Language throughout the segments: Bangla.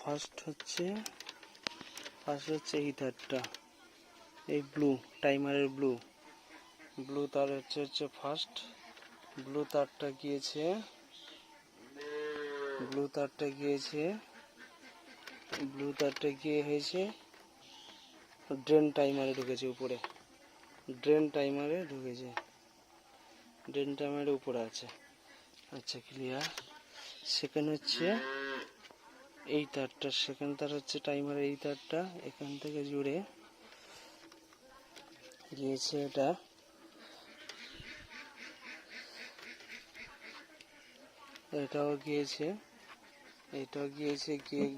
ফার্স্ট হচ্ছে এই তারটা, এই ব্লু টাইমারের ব্লু তার হচ্ছে ফার্স্ট। ব্লু তারটা গিয়েছে গিয়ে হয়েছে ড্রেন টাইমারে ঢুকেছে, উপরে ড্রেন টাইমারের উপরে আছে। আচ্ছা, ক্লিয়ার। সেকেন্ড হচ্ছে এই তারটা, সেকেন্ড তার হচ্ছে টাইমারের এই তারটা, এখান থেকে জুড়ে গিয়েছে এটাও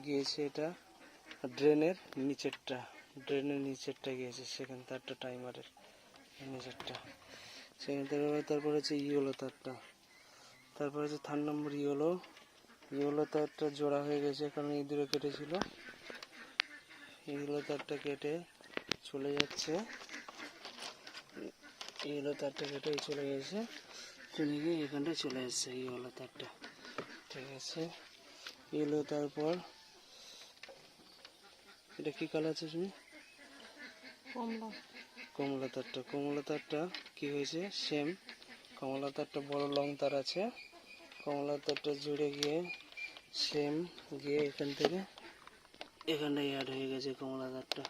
গিয়েছে এটা ড্রেনের নিচেরটা গিয়েছে সেখান তারটা, টাইমারের নিচেরটা সেখান থেকে। তারপর হচ্ছে ইয়েলো তারটা, তারপর হচ্ছে 3 নম্বর ইয়েলো তারটা জোড়া হয়ে গেছে, কারণ এই দূরে কেটেছিল। ইয়েলো তারটা কেটে চলে যাচ্ছে, চলে গিয়ে এখানটায় চলে আসছে ইয়েলো তারটা। ঠিক আছে, ইয়েলো। তারপর এটা কি কালার আছে তুমি? কমলা তারটা কি হয়েছে সেম। কমলা তারটা বড় লং তার আছে, কমলা তারটা জুড়ে গিয়ে সেম গিয়ে এখান থেকে এখানটায় অ্যাড হয়ে গেছে কমলা তারটা।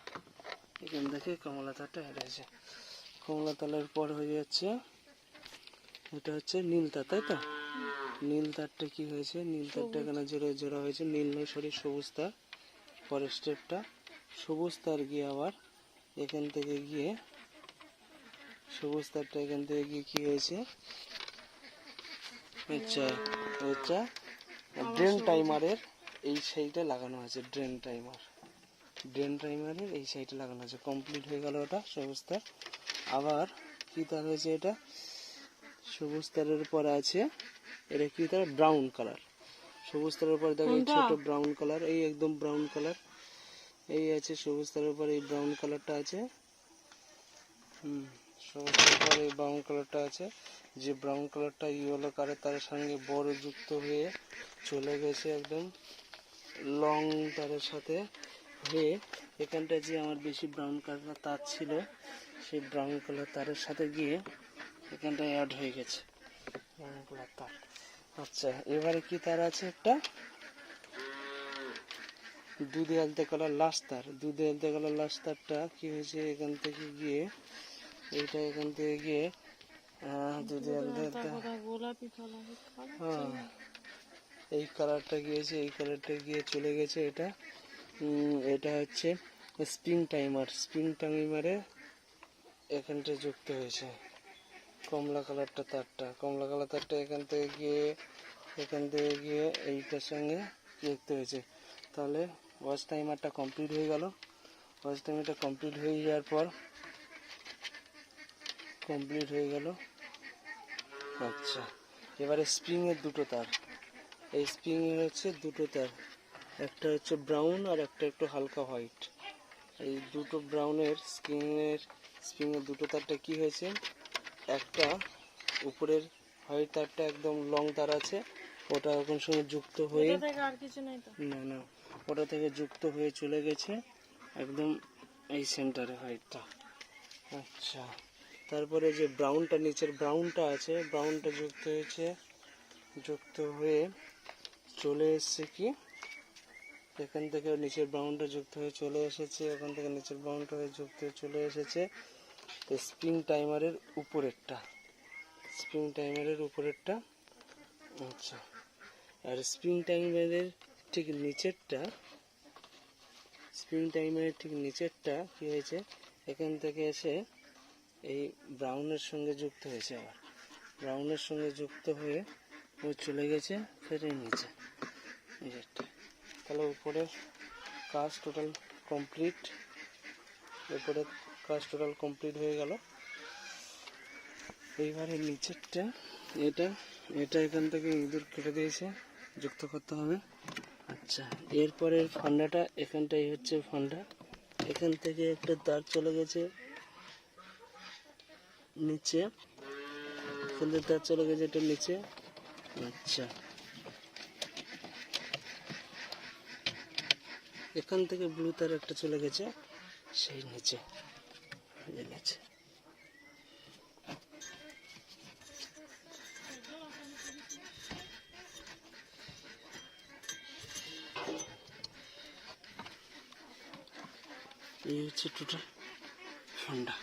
এখান থেকে কমলা তারটা অ্যাড হয়েছে। কমলা তারের পর হয়ে যাচ্ছে এটা হচ্ছে নীল তার, তাই তো? নীল তারটা কি হয়েছে? নীল তারটা এখানে জোড়া হয়েছে, সবুজ তার। পরের স্টেপটা সবুজ তার গিয়ে আবার এখান থেকে গিয়ে কি হয়েছে? আচ্ছা, ড্রেন টাইমারের এই সাইডে লাগানো আছে, ড্রেন টাইমারের এই সাইডে লাগানো আছে। কমপ্লিট হয়ে গেল ওটা সবুজ তার। আবার কি তার হয়েছে? এটা সবুজ তারের পরে আছে, এটা কি তার? Brown colour. সবুজ তারের পরে দেখো ছোট ব্রাউন কালার, এই একদম ব্রাউন কালার এই আছে সবুজ তারের পরে, এই ব্রাউন কালারটা আছে। সবুজ তারের পরে এই ব্রাউন কালারটা আছে, যে ব্রাউন কালারটা ইয়েলো কালার তার সঙ্গে বড় যুক্ত হয়ে চলে গেছে একদম লং তারের সাথে হয়ে। এখানটা যে আমার বেশি ব্রাউন কালার তার ছিল, সেই ব্রাউন কালার তারের সাথে গিয়ে এখানটায় অ্যাড হয়ে গেছে ব্রাউন কালার তার। আচ্ছা, এবারে কি তার আছে? একটা দুধে আলতে কালার লাস্ট তারটা কি হয়েছে? এখান থেকে গিয়ে দুধে আলতে এই কালারটা গিয়ে চলে গেছে। এটা হচ্ছে স্প্রিং টাইমারে এখানটা যুক্ত হয়েছে কমলা কালার তারটা এখান থেকে গিয়ে এইটার সঙ্গে যুক্ত হয়েছে। তাহলে ওয়াচ টাইমারটা কমপ্লিট হয়ে গেল। কমপ্লিট হয়ে যাওয়ার পর আচ্ছা, এবারে স্প্রিং এর দুটো তার, এই স্প্রিং এর হচ্ছে দুটো তার, একটা হচ্ছে ব্রাউন আর একটা একটু হালকা হোয়াইট। এই দুটো ব্রাউনের স্প্রিং এর দুটো তারটা কি হয়েছে? একটা উপরের হোয়াইট তারটা একদম লং তার আছে, ওটা এখন সঙ্গে যুক্ত হয়ে না ওটা থেকে যুক্ত হয়ে চলে গেছে একদম এই সেন্টারে হোয়াইটটা। আচ্ছা, তারপরে যে ব্রাউনটা নিচের ব্রাউনটা আছে, ব্রাউনটা যুক্ত হয়ে চলে এসছে কি এখান থেকে নিচের ব্রাউনটা যুক্ত হয়ে চলে এসেছে, এখান থেকে নিচের ব্রাউনটা হয়ে যুক্ত হয়ে চলে এসেছে স্প্রিং টাইমারের উপরেরটা। আচ্ছা, আর স্প্রিং টাইমারের ঠিক নিচেরটা কি হয়েছে? এখান থেকে এসে এই ব্রাউনের সঙ্গে যুক্ত হয়েছে, আবার ব্রাউনের সঙ্গে যুক্ত হয়ে ও চলে গেছে ফের নিচে নিচেরটা। তাহলে উপরের কাজ টোটাল কমপ্লিট হয়ে গেল। এইবারে নিচেরটা এটা এখান থেকে ইঁদুর কেটে দিয়েছে, যুক্ত করতে হবে। আচ্ছা, এরপরের ফান্ডাটা এখানটাই হচ্ছে ফান্ডা। এখান থেকে একটা তার চলে গেছে নিচে, এটা নিচে। আচ্ছা, এখান থেকে ব্লু তার একটা চলে গেছে সেই নিচে গেছে। এই হচ্ছে টোটাল ফান্ডা।